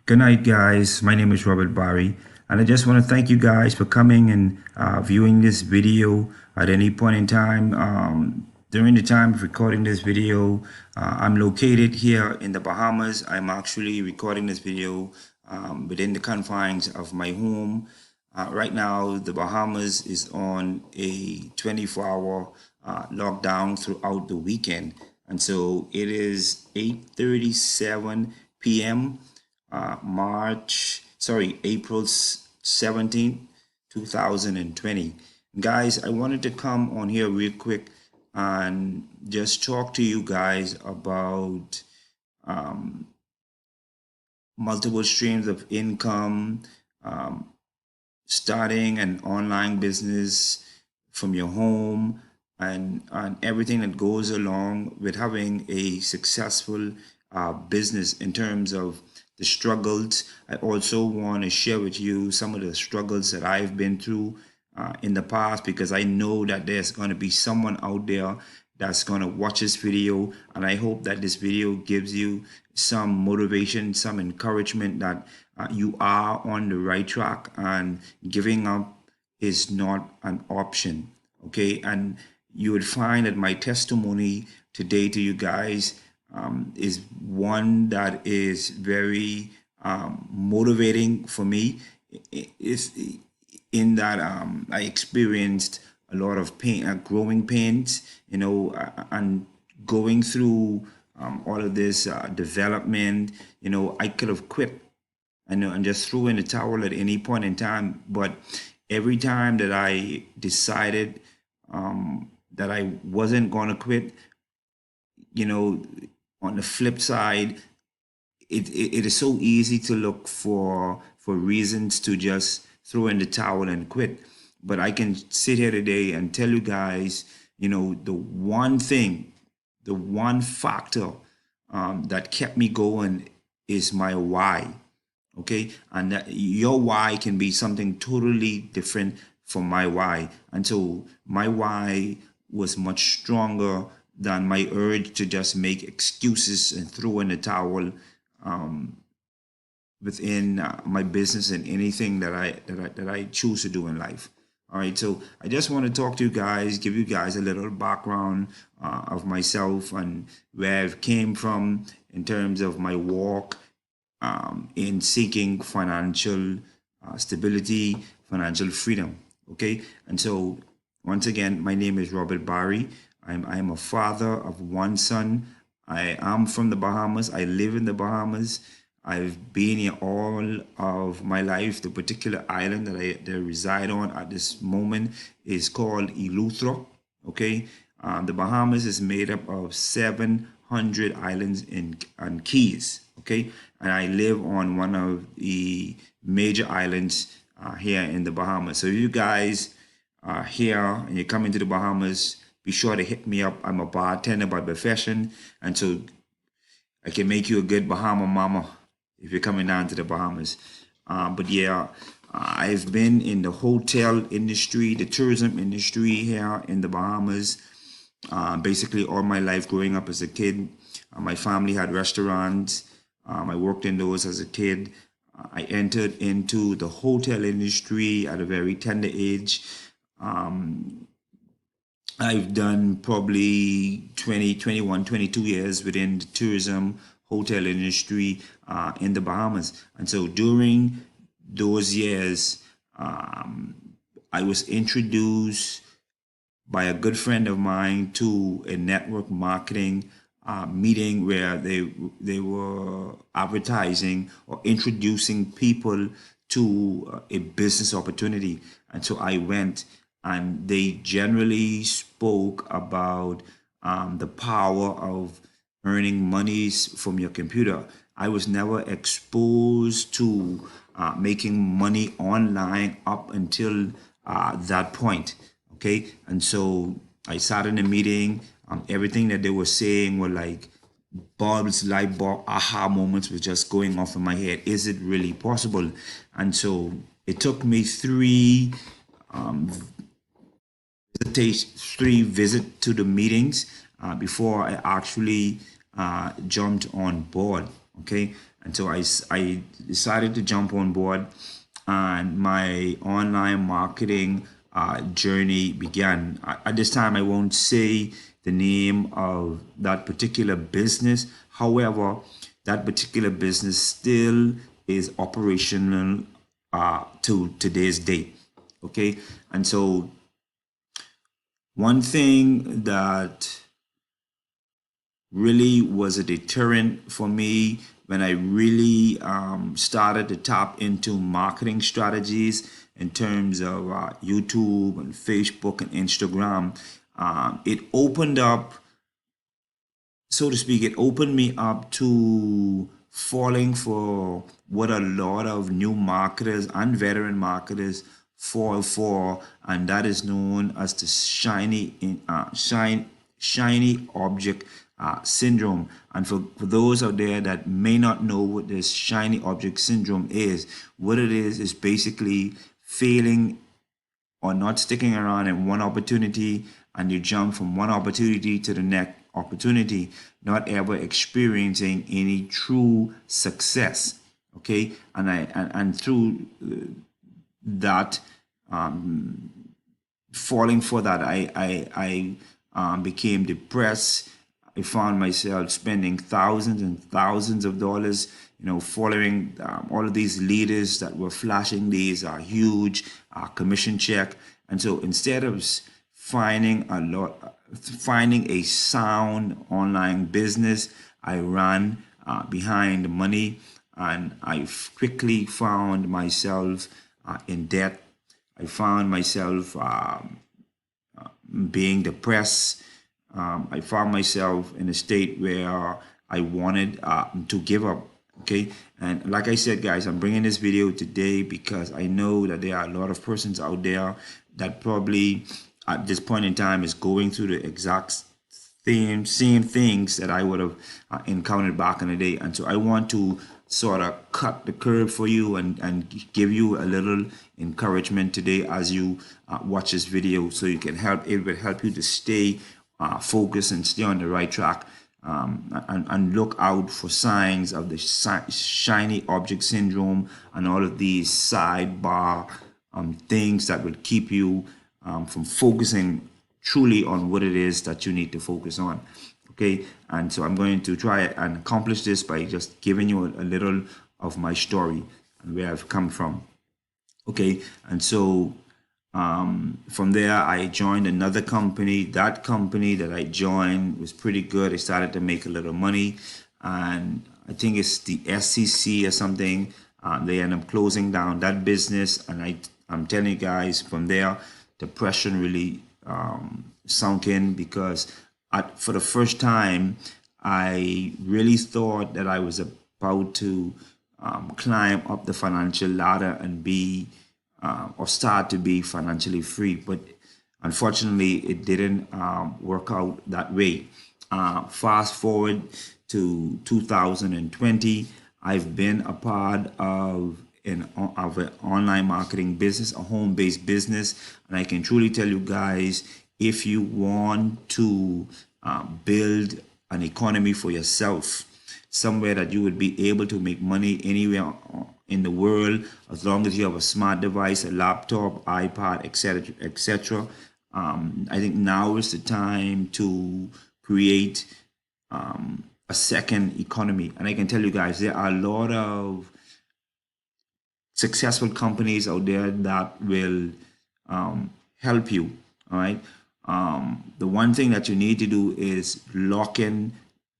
Good night, guys. My name is Robert Barry, and I just want to thank you guys for coming and viewing this video at any point in time. During the time of recording this video, I'm located here in the Bahamas. I'm actually recording this video within the confines of my home. Right now, the Bahamas is on a 24-hour lockdown throughout the weekend, and so it is 8:37 p.m. April 17th, 2020. Guys, I wanted to come on here real quick and just talk to you guys about multiple streams of income, starting an online business from your home, and everything that goes along with having a successful business in terms of the struggles. I also want to share with you some of the struggles that I've been through in the past, because I know that there's going to be someone out there that's going to watch this video, and I hope that this video gives you some motivation, some encouragement that you are on the right track and giving up is not an option. Okay, and you would find that my testimony today to you guys is one that is very motivating for me. Is in that I experienced a lot of pain, growing pains, and going through all of this development. I could have quit, and just threw in the towel at any point in time. But every time that I decided that I wasn't going to quit, on the flip side, it is so easy to look for reasons to just throw in the towel and quit. But I can sit here today and tell you guys, the one thing, the one factor that kept me going is my why. Okay, and that your why can be something totally different from my why, and so my why was much stronger than my urge to just make excuses and throw in the towel within my business and anything that I choose to do in life. All right, so I just want to talk to you guys, give you guys a little background of myself and where I've came from in terms of my walk in seeking financial stability, financial freedom. Okay, and so once again, my name is Robert Barry. I'm a father of one son. I am from the Bahamas. I live in the Bahamas. I've been here all of my life. The particular island that I reside on at this moment is called Eleuthero. Okay, the Bahamas is made up of 700 islands and keys. Okay, and I live on one of the major islands here in the Bahamas. So if you guys are here and you're coming to the Bahamas, be sure to hit me up. I'm a bartender by profession, and so I can make you a good Bahama mama if you're coming down to the Bahamas. But yeah, I've been in the hotel industry, the tourism industry here in the Bahamas, basically all my life growing up as a kid. My family had restaurants. I worked in those as a kid. I entered into the hotel industry at a very tender age. I've done probably 20, 21, 22 years within the tourism hotel industry in the Bahamas. And so during those years, I was introduced by a good friend of mine to a network marketing meeting where they were advertising or introducing people to a business opportunity. And so I went, and they generally spoke about the power of earning monies from your computer. I was never exposed to making money online up until that point. Okay, and so I sat in a meeting. Everything that they were saying were like bulbs, light bulb, aha moments was just going off in my head. Is it really possible? And so it took me three visits to the meetings before I actually jumped on board. Okay, And so I decided to jump on board, and my online marketing journey began. At this time, I won't say the name of that particular business. However, that particular business still is operational to today's date. Okay, and so one thing that really was a deterrent for me when I really started to tap into marketing strategies in terms of YouTube and Facebook and Instagram. It opened up, so to speak, it opened me up to falling for what a lot of new marketers and veteran marketers fall for, and that is known as the shiny object syndrome. And for those out there that may not know what this shiny object syndrome is, what it is basically failing or not sticking around in one opportunity, and you jump from one opportunity to the next opportunity, not ever experiencing any true success. Okay, and through that, falling for that, I became depressed. I found myself spending thousands and thousands of dollars, following all of these leaders that were flashing these huge commission check. And so instead of finding a sound online business, I ran behind money, and I quickly found myself in debt. I found myself being depressed. I found myself in a state where I wanted to give up. Okay, and like I said, guys, I'm bringing this video today because I know that there are a lot of persons out there that probably at this point in time is going through the exact same things that I would have encountered back in the day. And so I want to sort of cut the curve for you and give you a little encouragement today as you watch this video, so you can it will help you to stay focused and stay on the right track, and look out for signs of the shiny object syndrome and all of these sidebar things that will keep you from focusing truly on what it is that you need to focus on. Okay, and so I'm going to try and accomplish this by just giving you a little of my story and where I've come from. Okay, and so from there I joined another company. That company that I joined was pretty good. I started to make a little money, and I think it's the SEC or something. They end up closing down that business, and I'm telling you guys, from there depression really sunk in, because for the first time I really thought that I was about to climb up the financial ladder and be or start to be financially free, but unfortunately it didn't work out that way. Fast forward to 2020, I've been a part of an online marketing business, a home-based business, and I can truly tell you guys, if you want to build an economy for yourself, somewhere that you would be able to make money anywhere in the world, as long as you have a smart device, a laptop, iPad, etc., etc. I think now is the time to create a second economy. And I can tell you guys, there are a lot of successful companies out there that will help you. All right. The one thing that you need to do is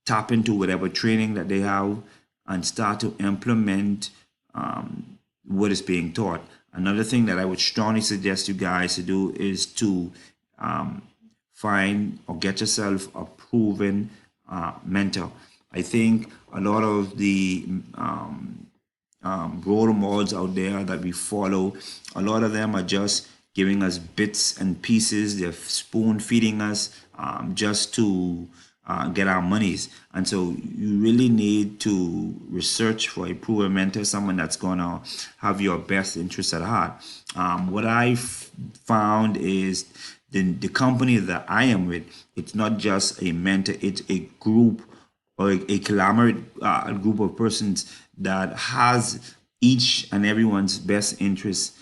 tap into whatever training that they have, and start to implement what is being taught. Another thing that I would strongly suggest you guys to do is to find or get yourself a proven mentor. I think a lot of the role models out there that we follow, a lot of them are just giving us bits and pieces. They're spoon feeding us just to get our monies. And so you really need to research for a proven mentor, someone that's going to have your best interests at heart. What I found is the company that I am with, it's not just a mentor, it's a group or a conglomerate group of persons that has each and everyone's best interests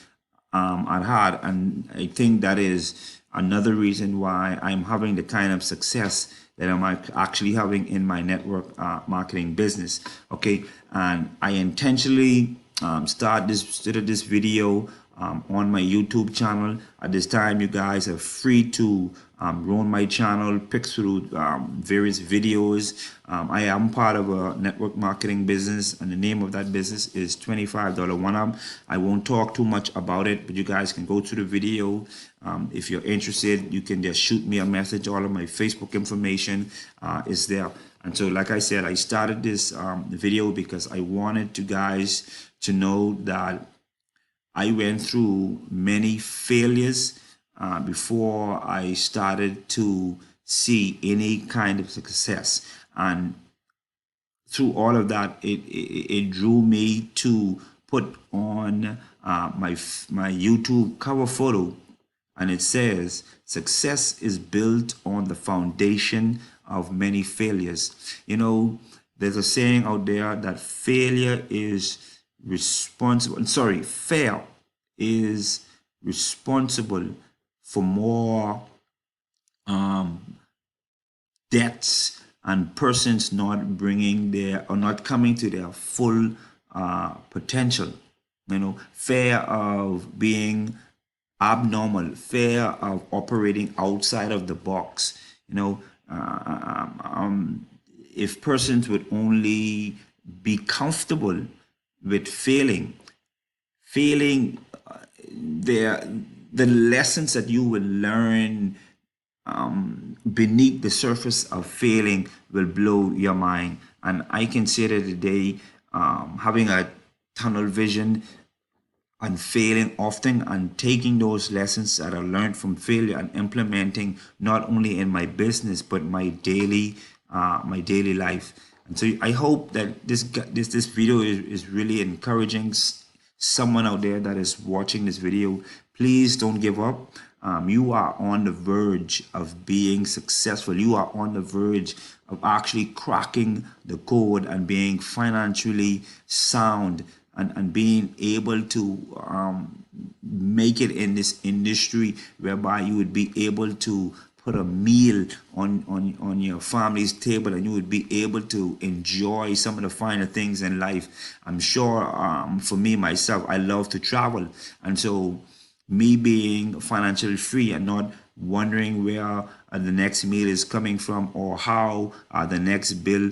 at heart. And I think that is another reason why I'm having the kind of success that I'm actually having in my network marketing business. Okay, and I intentionally started this video on my YouTube channel. At this time, you guys are free to grow my channel, pick through various videos. I am part of a network marketing business, and the name of that business is $25 One Up. I won't talk too much about it, but you guys can go to the video. If you're interested, you can just shoot me a message. All of my Facebook information is there. And so, like I said, I started this video because I wanted you guys to know that I went through many failures before I started to see any kind of success. And through all of that, it drew me to put on my YouTube cover photo, and it says, "Success is built on the foundation of many failures." You know, there's a saying out there that failure is responsible. Sorry, fail is responsible for more debts and persons not bringing their or not coming to their full potential. You know, fear of being abnormal, fear of operating outside of the box. You know, if persons would only be comfortable with failing, the lessons that you will learn beneath the surface of failing will blow your mind. And I consider today having a tunnel vision and failing often and taking those lessons that I learned from failure and implementing not only in my business but my daily life. And so I hope that this video is really encouraging someone out there that is watching this video. Please don't give up. You are on the verge of being successful. You are on the verge of actually cracking the code and being financially sound and being able to make it in this industry whereby you would be able to put a meal on your family's table, and you would be able to enjoy some of the finer things in life. I'm sure for me myself, I love to travel, and so me being financially free and not wondering where the next meal is coming from or how the next bill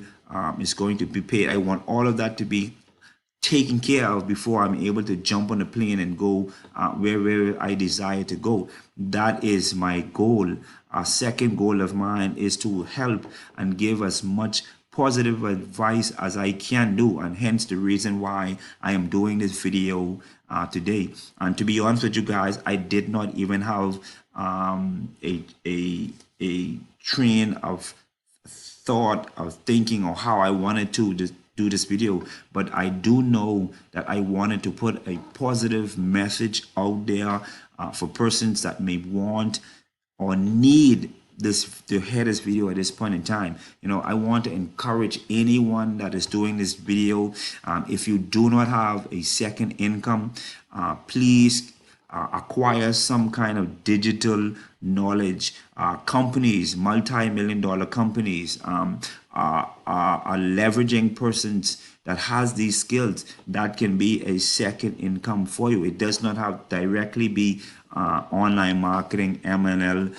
is going to be paid, I want all of that to be taken care of before I'm able to jump on a plane and go wherever I desire to go. That is my goal. A second goal of mine is to help and give as much positive advice as I can do, and hence the reason why I am doing this video today. And to be honest with you guys, I did not even have a train of thought of thinking or how I wanted to do this video, but I do know that I wanted to put a positive message out there for persons that may want or need this to hear this video at this point in time. You know, I want to encourage anyone that is doing this video. If you do not have a second income, please acquire some kind of digital knowledge. Companies, multi-million-dollar companies, are leveraging persons that has these skills that can be a second income for you. It does not have directly be online marketing, MLM,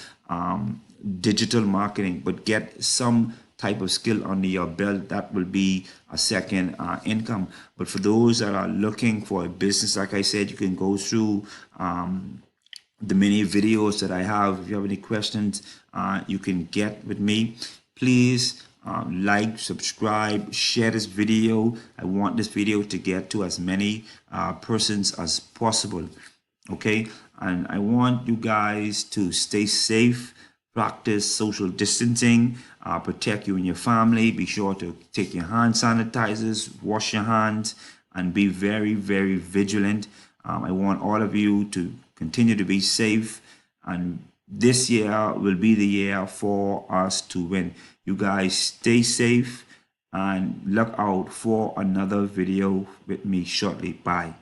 digital marketing, but get some type of skill under your belt that will be a second income. But for those that are looking for a business, like I said, you can go through the many videos that I have. If you have any questions, you can get with me. Please like, subscribe, share this video. I want this video to get to as many persons as possible. Okay, and I want you guys to stay safe, practice social distancing, protect you and your family. Be sure to take your hand sanitizers, wash your hands, and be very, very vigilant. I want all of you to continue to be safe, and this year will be the year for us to win. You guys stay safe, and look out for another video with me shortly. Bye.